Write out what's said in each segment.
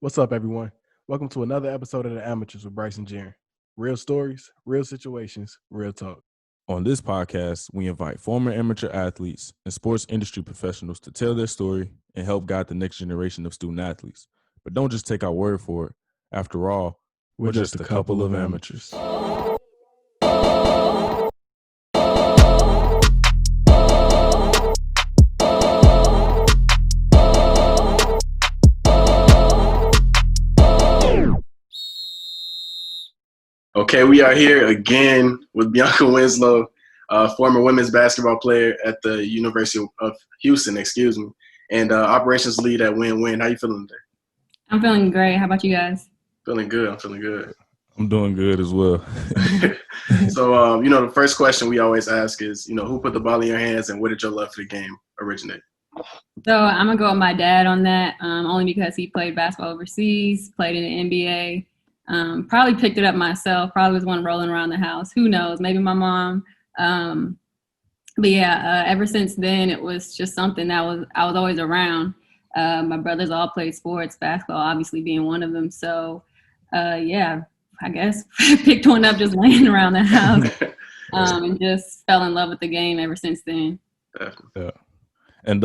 What's up, everyone? Welcome to another episode of The Amateurs with Bryce and Jaren. Real stories, real situations, real talk. On this podcast, we invite former amateur athletes and sports industry professionals to tell their story and help guide the next generation of student athletes. But don't just take our word for it. After all, we're just a couple of amateurs. Okay, we are here again with Bianca Winslow, former women's basketball player at the University of Houston, and operations lead at Win. How you feeling today? I'm feeling great. How about you guys? I'm feeling good. I'm doing good as well. So, the first question we always ask is, who put the ball in your hands and where did your love for the game originate? So I'm going to go with my dad on that, only because he played basketball overseas, played in the NBA. Probably picked it up myself. Probably was one rolling around the house. Who knows? Maybe my mom. Ever since then, it was just something that I was always around. My brothers all played sports, basketball obviously being one of them. So, I guess picked one up just laying around the house and just fell in love with the game ever since then. Yeah. And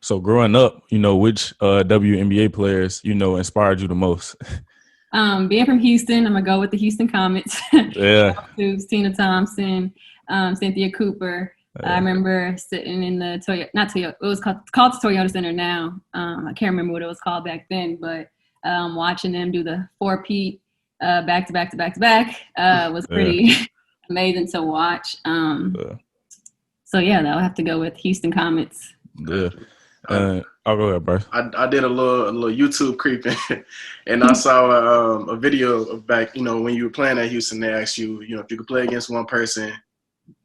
so growing up, which WNBA players, inspired you the most? Being from Houston, I'm going to go with the Houston Comets. Yeah. Tina Thompson, Cynthia Cooper. I remember sitting in the it was called the Toyota Center now. I can't remember what it was called back then, but watching them do the 4-peat back to back was pretty amazing to watch. So that'll have to go with Houston Comets. Yeah. I'll go ahead, Bryce. I did a little YouTube creeping, and I saw a video of back, when you were playing at Houston. They asked you, if you could play against one person,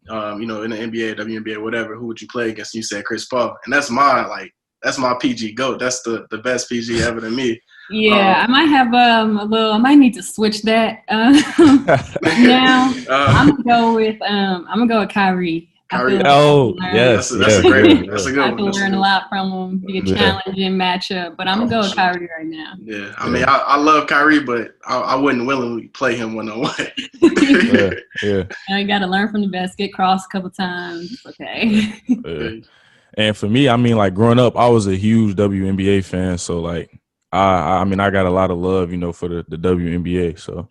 in the NBA, WNBA, whatever, who would you play against? And you said Chris Paul, and that's my PG GOAT. That's the best PG ever to me. Yeah, I might have I might need to switch that now. I'm gonna go with Kyrie. Kyrie. Yes. That's a great one. That's a good one. I can learn a lot from him. Be a challenging matchup, but I'm gonna go with Kyrie right now. Yeah, I mean, I love Kyrie, but I wouldn't willingly play him one-on-one. Yeah. You got to learn from the best. Get crossed a couple times. Okay. And for me, I mean, like growing up, I was a huge WNBA fan, so like. I got a lot of love, for the WNBA. So,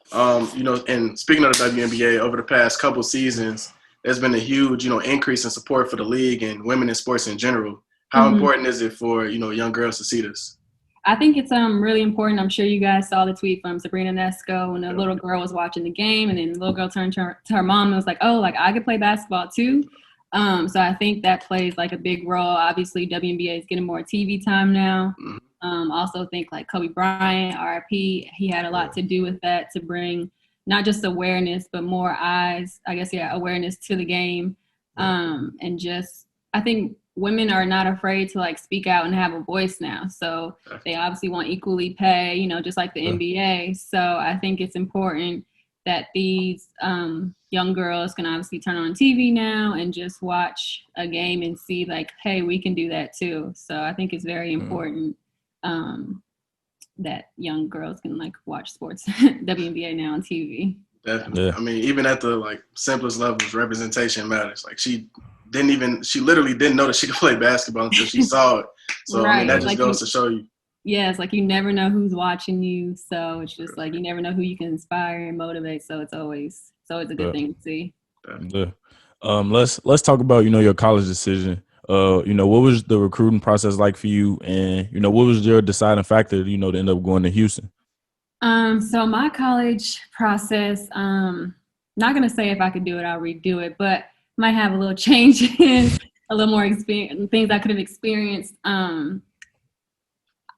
and speaking of the WNBA, over the past couple seasons, there's been a huge, increase in support for the league and women in sports in general. How important is it for, young girls to see this? I think it's really important. I'm sure you guys saw the tweet from Sabrina Nesco when a little girl was watching the game, and then the little girl turned to her mom and was like, "Oh, like I could play basketball too." So I think that plays like a big role. Obviously, WNBA is getting more TV time now. Also think like Kobe Bryant, RIP, he had a lot to do with that, to bring not just awareness, but more eyes, awareness to the game. And just, I think women are not afraid to like speak out and have a voice now. So they obviously want equally pay, just like the NBA. So I think it's important that these young girls can obviously turn on TV now and just watch a game and see like, hey, we can do that too. So I think it's very important that young girls can like watch sports WNBA now on TV. Definitely. I mean, even at the like simplest levels, representation matters. Like she literally didn't know that she could play basketball until she saw it. So I mean, that just goes to show you. Yeah, it's like you never know who's watching you. So it's just like you never know who you can inspire and motivate. So it's always a good thing to see. Yeah. Let's talk about, your college decision. What was the recruiting process like for you, and what was your deciding factor, to end up going to Houston? So my college process, not gonna say if I could do it, I'll redo it, but might have a little change in a little more experience, things I could have experienced.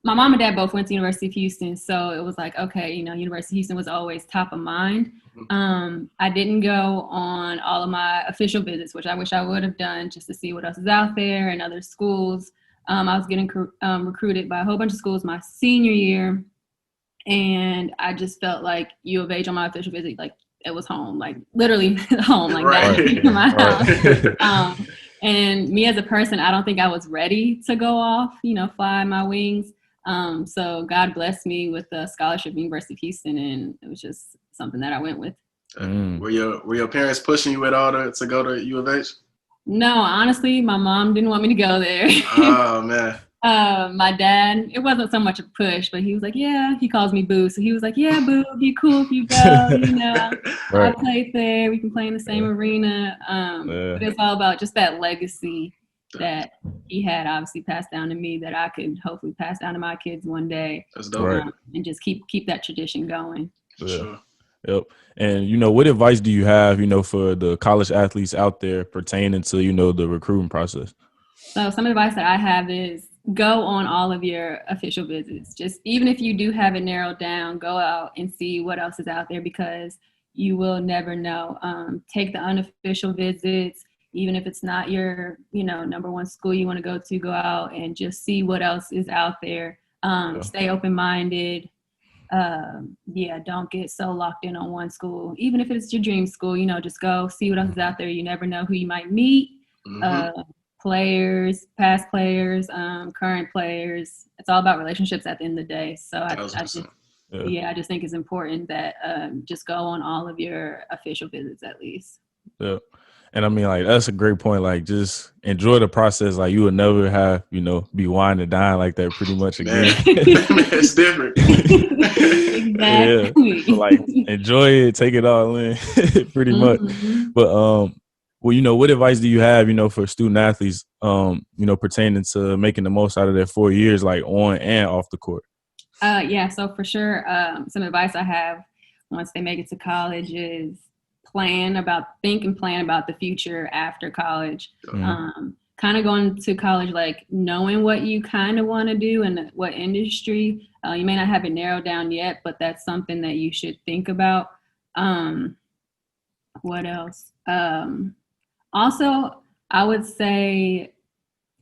My mom and dad both went to University of Houston, so it was like, okay, University of Houston was always top of mind. I didn't go on all of my official visits, which I wish I would have done, just to see what else is out there and other schools. I was getting recruited by a whole bunch of schools my senior year, and I just felt like U of H on my official visit, like it was home, like literally home, like that was my house. And me as a person, I don't think I was ready to go off, fly my wings. So God blessed me with a scholarship at University of Houston, and it was just something that I went with. Were your parents pushing you at all to go to U of H? No, honestly, my mom didn't want me to go there. Oh man. My dad, it wasn't so much a push, but he was like, yeah, he calls me Boo. So he was like, yeah, Boo, it'd be cool if you go, you know, I played there. We can play in the same arena. But it's all about just that legacy that he had obviously passed down to me that I could hopefully pass down to my kids one day. That's dope. And just keep that tradition going. For sure. Yep. And, you know, what advice do you have, you know, for the college athletes out there pertaining to, you know, the recruiting process? So some advice that I have is go on all of your official visits. Just even if you do have it narrowed down, go out and see what else is out there because you will never know. Take the unofficial visits, even if it's not your, you know, number one school you want to go out and just see what else is out there. Stay open-minded. Don't get so locked in on one school. Even if it's your dream school, you know, just go see what else is out there. You never know who you might meet. Players, past players, current players. It's all about relationships at the end of the day. So I just think it's important that just go on all of your official visits at least. Yeah. And I mean, like, that's a great point. Like, just enjoy the process. Like, you would never have, you know, be wine and dine like that pretty much again. It's different. Exactly. Yeah. So, like, enjoy it, take it all in pretty much. But, well, you know, what advice do you have, you know, for student athletes, you know, pertaining to making the most out of their 4 years, like on and off the court? So for sure, some advice I have once they make it to college is think and plan about the future after college. Kind of going to college, like knowing what you kind of want to do and what industry. You may not have it narrowed down yet, but that's something that you should think about. What else? Also, I would say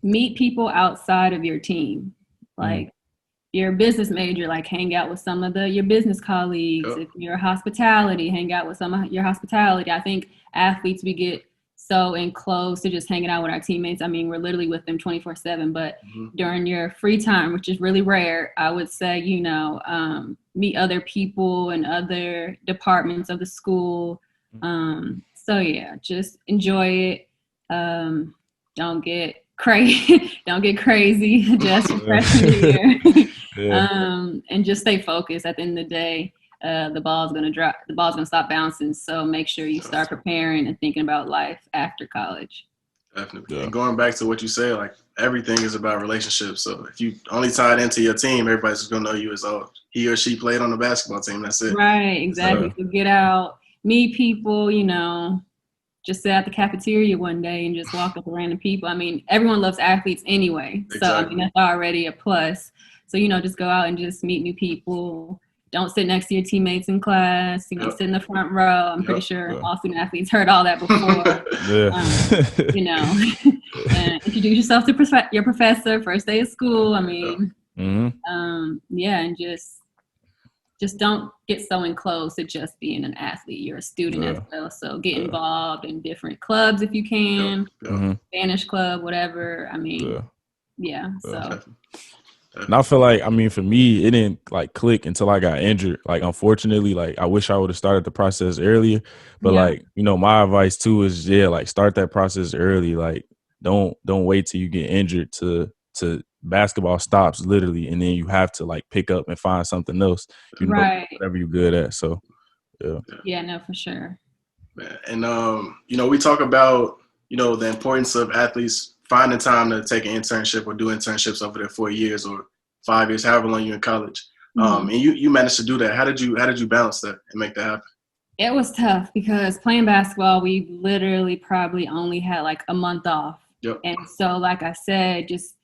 meet people outside of your team. Like, you're a business major, like hang out with some of your business colleagues. If you're hospitality, hang out with some of your hospitality. I think athletes, we get so enclosed to just hanging out with our teammates. I mean, we're literally with them 24/7, but during your free time, which is really rare, I would say, you know, meet other people in other departments of the school. So yeah, just enjoy it. Don't get crazy just freshman year. And just stay focused. At the end of the day, the ball's gonna stop bouncing. So make sure you start preparing and thinking about life after college. Definitely. And going back to what you said, like everything is about relationships. So if you only tied into your team, everybody's just gonna know you as he or she played on the basketball team. That's it. Right, exactly. So get out, meet people, you know, just sit at the cafeteria one day and just walk up with random people. I mean, everyone loves athletes anyway. Exactly. So I mean, that's already a plus. So, you know, just go out and just meet new people. Don't sit next to your teammates in class, you know, sit in the front row. I'm pretty sure all student athletes heard all that before. You know, and introduce yourself to your professor first day of school. I mean, and just don't get so enclosed to just being an athlete. You're a student as well. So get involved in different clubs if you can, Spanish club, whatever. I mean, so. And I feel like, I mean, for me, it didn't like click until I got injured. Like, unfortunately, like I wish I would have started the process earlier. But like, you know, my advice too is, like start that process early. Like, don't wait till you get injured to basketball stops literally, and then you have to like pick up and find something else, you know, whatever you're good at. So, no, for sure. And you know, we talk about, you know, the importance of athletes finding time to take an internship or do internships over their 4 years or 5 years, however long you're in college. And you managed to do that. How did you balance that and make that happen? It was tough because playing basketball, we literally probably only had like a month off. And so, like I said, just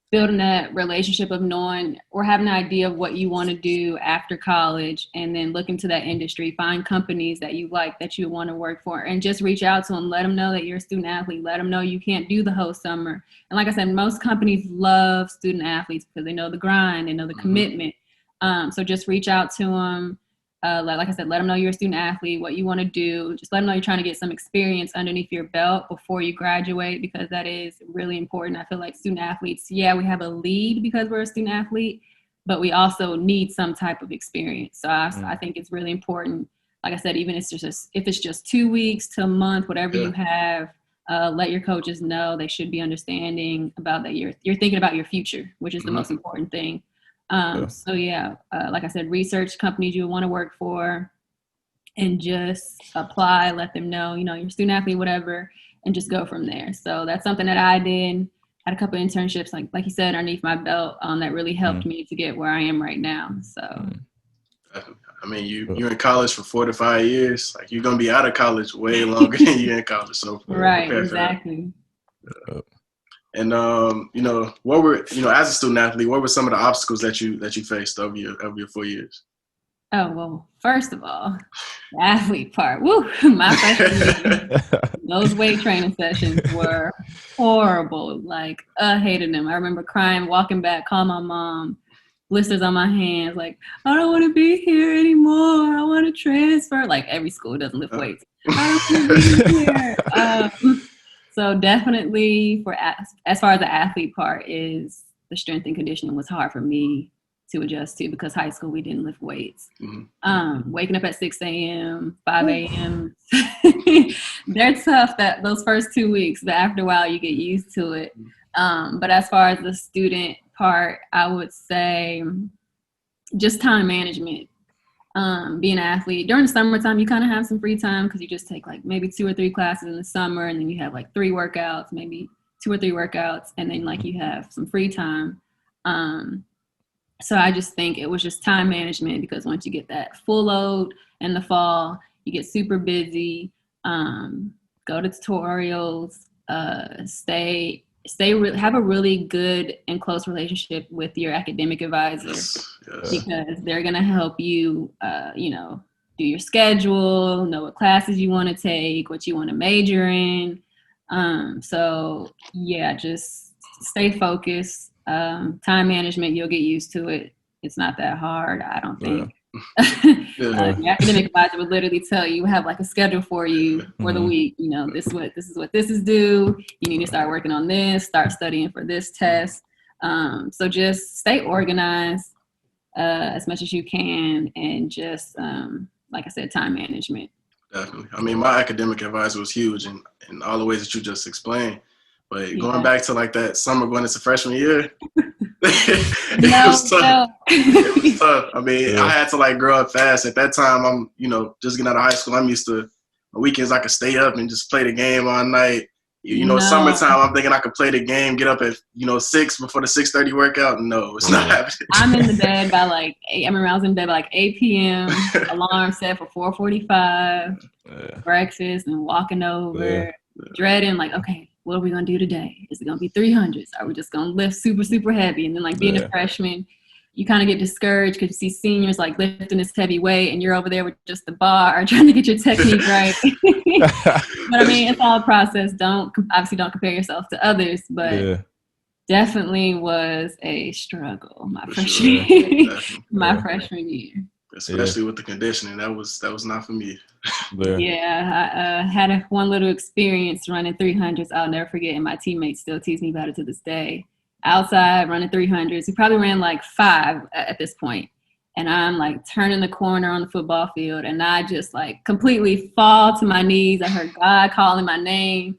building that relationship of knowing or having an idea of what you want to do after college, and then look into that industry, find companies that you like, that you want to work for, and just reach out to them, let them know that you're a student athlete, let them know you can't do the whole summer. And like I said, most companies love student athletes because they know the grind, they know the commitment. So just reach out to them. Like I said, let them know you're a student athlete, what you want to do. Just let them know you're trying to get some experience underneath your belt before you graduate, because that is really important. I feel like student athletes, we have a lead because we're a student athlete, but we also need some type of experience. So I think it's really important. Like I said, even if it's just 2 weeks to a month, whatever you have, let your coaches know. They should be understanding about that you're thinking about your future, which is the most important thing. So like I said, research companies you want to work for and just apply, let them know, you're a student athlete, whatever, and just go from there. So that's something that I did. Had a couple of internships, like you said, underneath my belt, that really helped me to get where I am right now. So, I mean, you're in college for 4 to 5 years. Like, you're gonna be out of college way longer than you're in college. So right, exactly. And what were as a student athlete, what were some of the obstacles that you faced over your 4 years? Oh, well, first of all, the athlete part. Woo! My freshman year, those weight training sessions were horrible. Like, I hated them. I remember crying, walking back, calling my mom, blisters on my hands, like, I don't want to be here anymore. I want to transfer. Like, every school doesn't lift weights. I don't want to be here. So definitely as far as the athlete part is, the strength and conditioning was hard for me to adjust to, because high school we didn't lift weights. Waking up at 6 a.m., 5 a.m. They're tough those first 2 weeks, but after a while you get used to it. But as far as the student part, I would say just time management. Being an athlete during the summertime, you kind of have some free time because you just take like maybe 2 or 3 classes in the summer, and then you have like 3 workouts, maybe 2 or 3 workouts, and then like you have some free time. So I just think it was just time management, because once you get that full load in the fall, you get super busy, go to tutorials, have a really good and close relationship with your academic advisor, because they're going to help you, do your schedule, know what classes you want to take, what you want to major in. So yeah, just stay focused. Time management, you'll get used to it. It's not that hard, I don't think. The academic advisor would literally tell you, have like a schedule for you for the week. This is what this is due. You need to start working on this, start studying for this test. So just stay organized as much as you can, and just like I said, time management. Definitely. I mean, my academic advisor was huge in all the ways that you just explained. But going back to like that summer going into freshman year, it was tough. It was tough. I mean, I had to like grow up fast. At that time, I'm, just getting out of high school. I'm used to weekends I could stay up and just play the game all night. Summertime, I'm thinking I could play the game, get up at 6 before the 6:30 workout. No, it's not happening. I'm in the bed by like 8. I remember I was in bed by like 8 p.m. Alarm set for 4:45. Breakfast and walking over, dreading like, okay, what are we going to do today? Is it going to be 300s? Are we just going to lift super, super heavy? And then like being a freshman, you kind of get discouraged because you see seniors like lifting this heavy weight and you're over there with just the bar trying to get your technique right. But I mean, it's all a process. Obviously don't compare yourself to others, but definitely was a struggle my freshman year. Especially with the conditioning. That was not for me. I had one little experience running 300s I'll never forget, and my teammates still tease me about it to this day. Outside running 300s, we probably ran like 5 at this point, and I'm like turning the corner on the football field, and I just like completely fall to my knees. I heard God calling my name.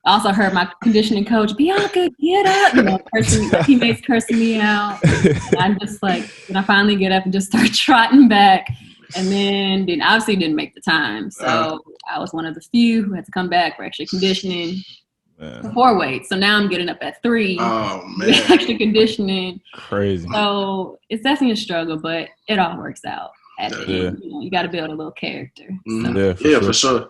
I also heard my conditioning coach, Bianca, get up, cursing, my teammates cursing me out. And I'm just like, when I finally get up and just start trotting back, and then obviously didn't make the time. So I was one of the few who had to come back for extra conditioning before weights. So now I'm getting up at 3 with extra conditioning. Crazy. So it's definitely a struggle, but it all works out at the end. You got to build a little character. So. For sure.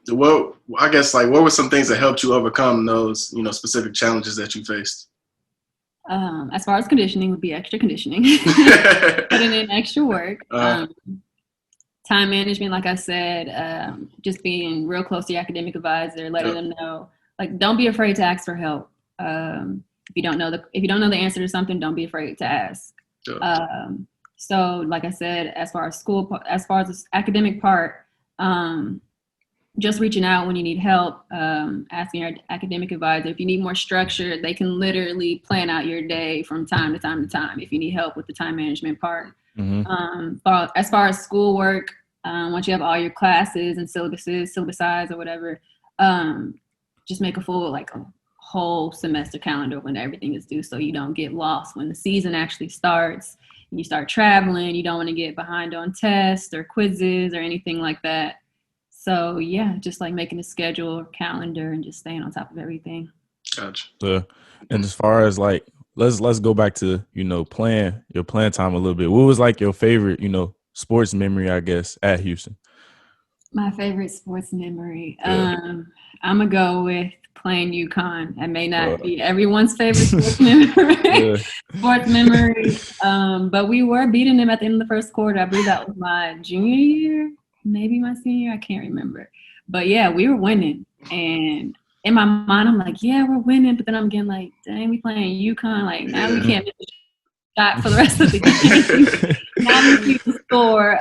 What were some things that helped you overcome those, specific challenges that you faced? As far as conditioning would be extra conditioning, putting in extra work, time management, like I said, just being real close to your academic advisor, letting them know, like, don't be afraid to ask for help. If you don't know the answer to something, don't be afraid to ask. So like I said, as far as the academic part, just reaching out when you need help, asking your academic advisor. If you need more structure, they can literally plan out your day from time to time to time if you need help with the time management part. But as far as schoolwork, once you have all your classes and syllabi or whatever, just make a full, like a whole semester calendar when everything is due so you don't get lost when the season actually starts. You start traveling, you don't want to get behind on tests or quizzes or anything like that. So yeah, just like making a schedule or calendar and just staying on top of everything. Gotcha. And as far as like, let's go back to, your playing time a little bit. What was like your favorite, sports memory, I guess, at Houston? My favorite sports memory. I'm gonna go with playing UConn. That may not be everyone's favorite sports memory. But we were beating them at the end of the first quarter. I believe that was my junior year, maybe my senior. I can't remember. But yeah, we were winning. And in my mind, I'm like, yeah, we're winning. But then I'm getting like, dang, we playing UConn. Like, now we can't miss a shot for the rest of the game. Now we keep the score.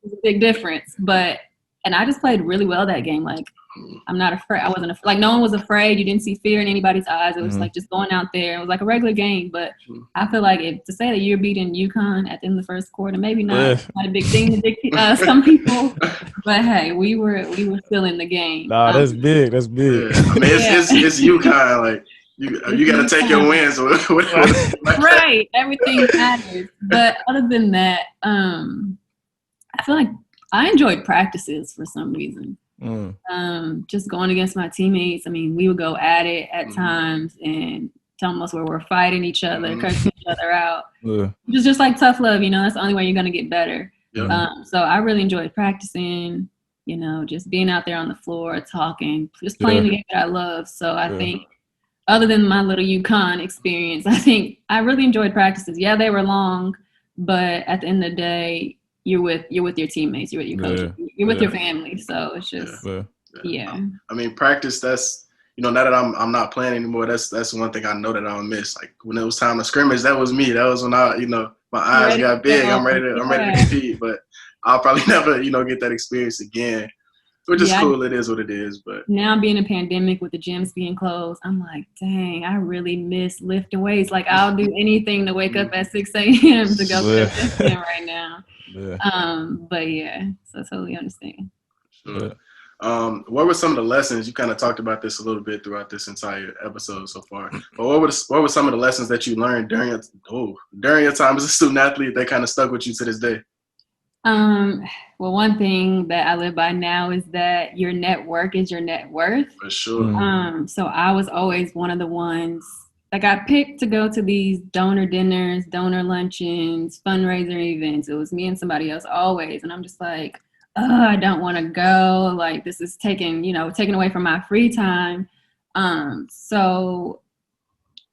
It's a big difference. And I just played really well that game. Like, I'm not afraid. I wasn't like, no one was afraid. You didn't see fear in anybody's eyes. It was like just going out there. It was like a regular game. But I feel like to say that you're beating UConn at the end of the first quarter, maybe not a big thing to some people. But hey, we were still in the game. Nah, that's big. That's big. Yeah. I mean, it's UConn. Like you got to take your wins. Right. Everything matters. But other than that, I feel like I enjoyed practices for some reason. Just going against my teammates. I mean, we would go at it at times and tell us where we're fighting each other, cursing each other out. It was just like tough love, that's the only way you're going to get better. So I really enjoyed practicing, just being out there on the floor, talking, just playing the game that I love. So I think other than my little UConn experience, I think I really enjoyed practices. Yeah, they were long, but at the end of the day, you're with your teammates, you're with your coach, you're with your family. So it's just, I mean, practice, that's, now that I'm not playing anymore, that's one thing I know that I'll miss. Like when it was time to scrimmage, that was me. That was when I, my eyes got big. I'm ready to compete, but I'll probably never, get that experience again, which is cool. It is what it is. But now being a pandemic with the gyms being closed, I'm like, dang, I really miss lifting weights. Like I'll do anything to wake up at 6 a.m. to go to the gym right now. But yeah, so I totally understand. Sure. What were some of the lessons? You kind of talked about this a little bit throughout this entire episode so far. But what were some of the lessons that you learned during your time as a student athlete that kind of stuck with you to this day? Well, one thing that I live by now is that your network is your net worth. For sure. So I was always one of the ones that got picked to go to these donor dinners, donor luncheons, fundraiser events. It was me and somebody else always. And I'm just like, I don't want to go. Like this is taken away from my free time. So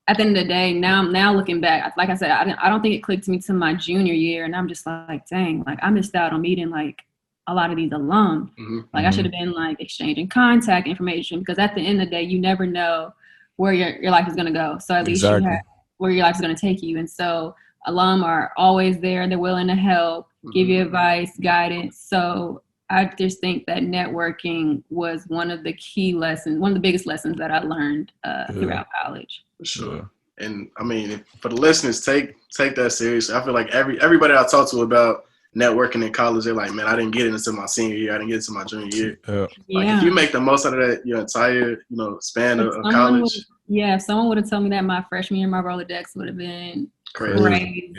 at the end of the day, now looking back, like I said, I don't think it clicked to me to my junior year. And I'm just like, dang, like I missed out on meeting like a lot of these alum. Like I should have been like exchanging contact information because at the end of the day, you never know where your life is going to go. So at least you have where your life is going to take you. And so alum are always there. They're willing to help, give you advice, guidance. So I just think that networking was one of the key lessons, one of the biggest lessons that I learned throughout college. For sure. And I mean, for the listeners, take that seriously. I feel like everybody I talk to about networking in college, they're like, man, I didn't get it until my senior year. I didn't get it until my junior year. Like if you make the most out of that your entire, span of college. If someone would have told me that my freshman year, my Rolodex would have been crazy.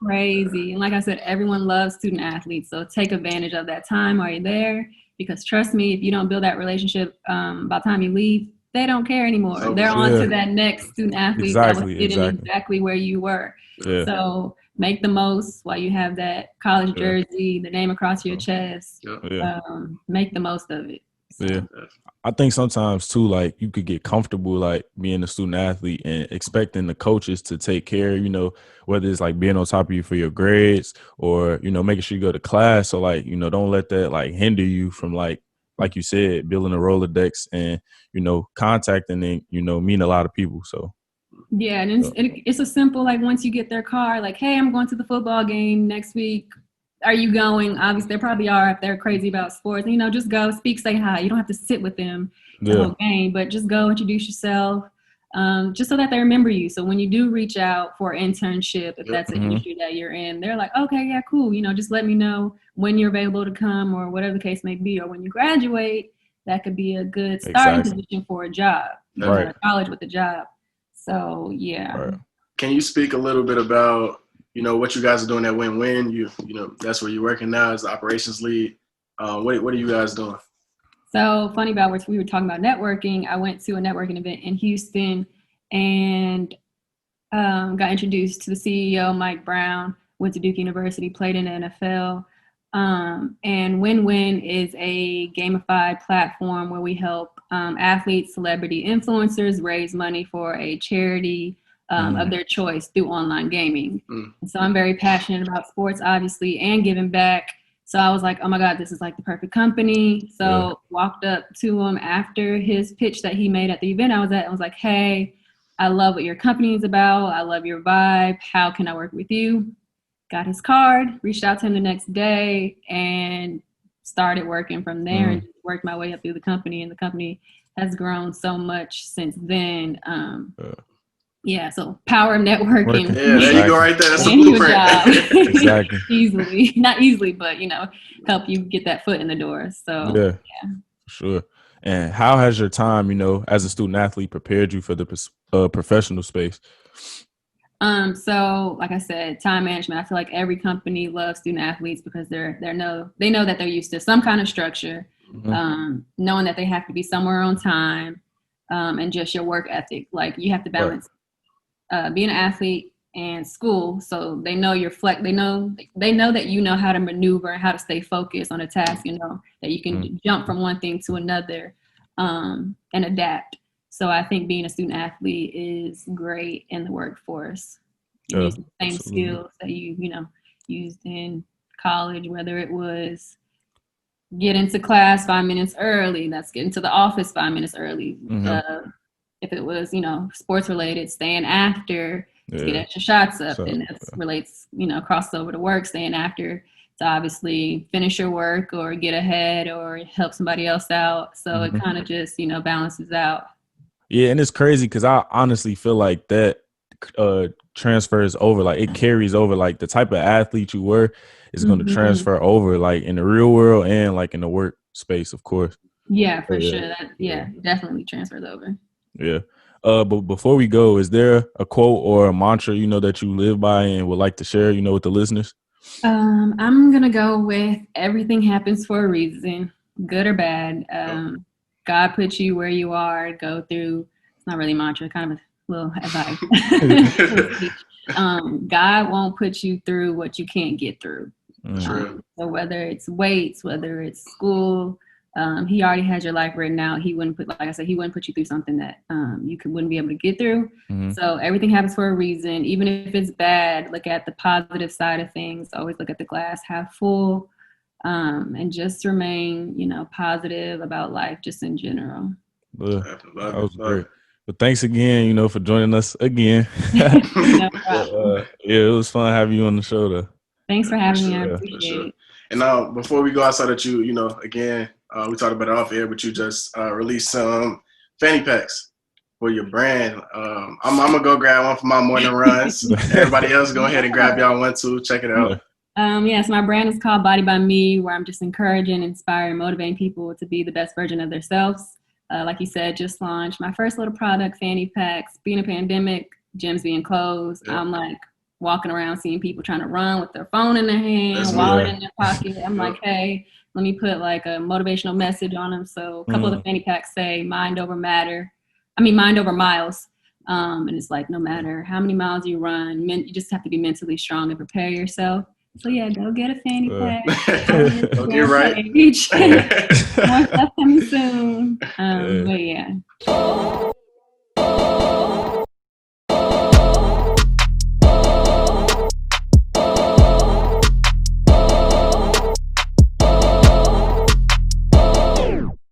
Crazy. And like I said, everyone loves student athletes. So take advantage of that time while you're there. Because trust me, if you don't build that relationship by the time you leave, they don't care anymore. They're on to that next student athlete that was sitting exactly where you were. So make the most while you have that college jersey, the name across your chest. Make the most of it. So. I think sometimes too, like you could get comfortable like being a student athlete and expecting the coaches to take care, whether it's like being on top of you for your grades or, making sure you go to class. So like, don't let that like hinder you from like you said, building a Rolodex and, contacting and, meeting a lot of people. So. Yeah. And it's a simple, like once you get their car, like, hey, I'm going to the football game next week. are you going? Obviously, there probably are if they're crazy about sports. You know, just go, speak, say hi. You don't have to sit with them the whole game, but just go introduce yourself, just so that they remember you. So when you do reach out for an internship, if that's an industry that you're in, they're like, okay, yeah, cool. You know, just let me know when you're available to come or whatever the case may be. Or when you graduate, that could be a good starting position for a job. Right. College with a job. So, yeah. Right. Can you speak a little bit about, you know, what you guys are doing at Win? You know, that's where you're working now as the operations lead. What are you guys doing? So funny about what we were talking about networking. I went to a networking event in Houston and got introduced to the CEO, Mike Brown, went to Duke University, played in the NFL. And Win is a gamified platform where we help athletes, celebrity influencers raise money for a charity of their choice through online gaming. And so I'm very passionate about sports, obviously, and giving back. So I was like, oh my God, this is like the perfect company. So walked up to him after his pitch that he made at the event I was at. I was like, hey, I love what your company is about. I love your vibe. How can I work with you? Got his card, reached out to him the next day, and started working from there and worked my way up through the company. And the company has grown so much since then. Yeah, so power of networking. Yeah, there you go right there. That's the blueprint. Exactly. Easily. Not easily, but, you know, help you get that foot in the door. So, yeah. For sure. And how has your time, you know, as a student athlete prepared you for the professional space? So like I said, time management. I feel like every company loves student athletes because they know that they're used to some kind of structure, knowing that they have to be somewhere on time, and just your work ethic. Like you have to balance being an athlete and school, so they know you're they know that you know how to maneuver and how to stay focused on a task. You know that you can jump from one thing to another and adapt. So I think being a student athlete is great in the workforce. You use the same skills that you used in college, whether it was get into class 5 minutes early, that's get into the office 5 minutes early. If it was, sports related, staying after to get extra shots up, and that relates, cross over to work, staying after to obviously finish your work or get ahead or help somebody else out. So it kind of just, balances out. Yeah, and it's crazy because I honestly feel like that transfers over, like it carries over, like the type of athlete you were is going to transfer over, like in the real world and like in the workspace, of course. Yeah, for sure. That definitely transfers over. Yeah. But before we go, is there a quote or a mantra, that you live by and would like to share, with the listeners? I'm going to go with everything happens for a reason, good or bad. God put you where you are, go through, it's not really a mantra, kind of a little advice. God won't put you through what you can't get through. So whether it's weights, whether it's school, he already has your life written out. He wouldn't put you through something that you wouldn't be able to get through. So everything happens for a reason. Even if it's bad, look at the positive side of things. Always look at the glass half full. And just remain, positive about life just in general. That was great. But thanks again, for joining us again. No problem. It was fun having you on the show, though. Thanks for having me. I appreciate it. And now, before we go outside that again, we talked about it off air, but you just released some fanny packs for your brand. I'm going to go grab one for my morning runs. Everybody else, go ahead and grab y'all one too. Check it out. So my brand is called Body by Me, where I'm just encouraging, inspiring, motivating people to be the best version of themselves. Like you said, just launched my first little product, fanny packs. Being a pandemic, gyms being closed, I'm like walking around seeing people trying to run with their phone in their hand, wallet in their pocket. I'm like, hey, let me put like a motivational message on them. So a couple of the fanny packs say mind over miles. And it's like, no matter how many miles you run, you just have to be mentally strong and prepare yourself. So yeah, go get a fanny pack. Go get right. More stuff coming soon. But yeah.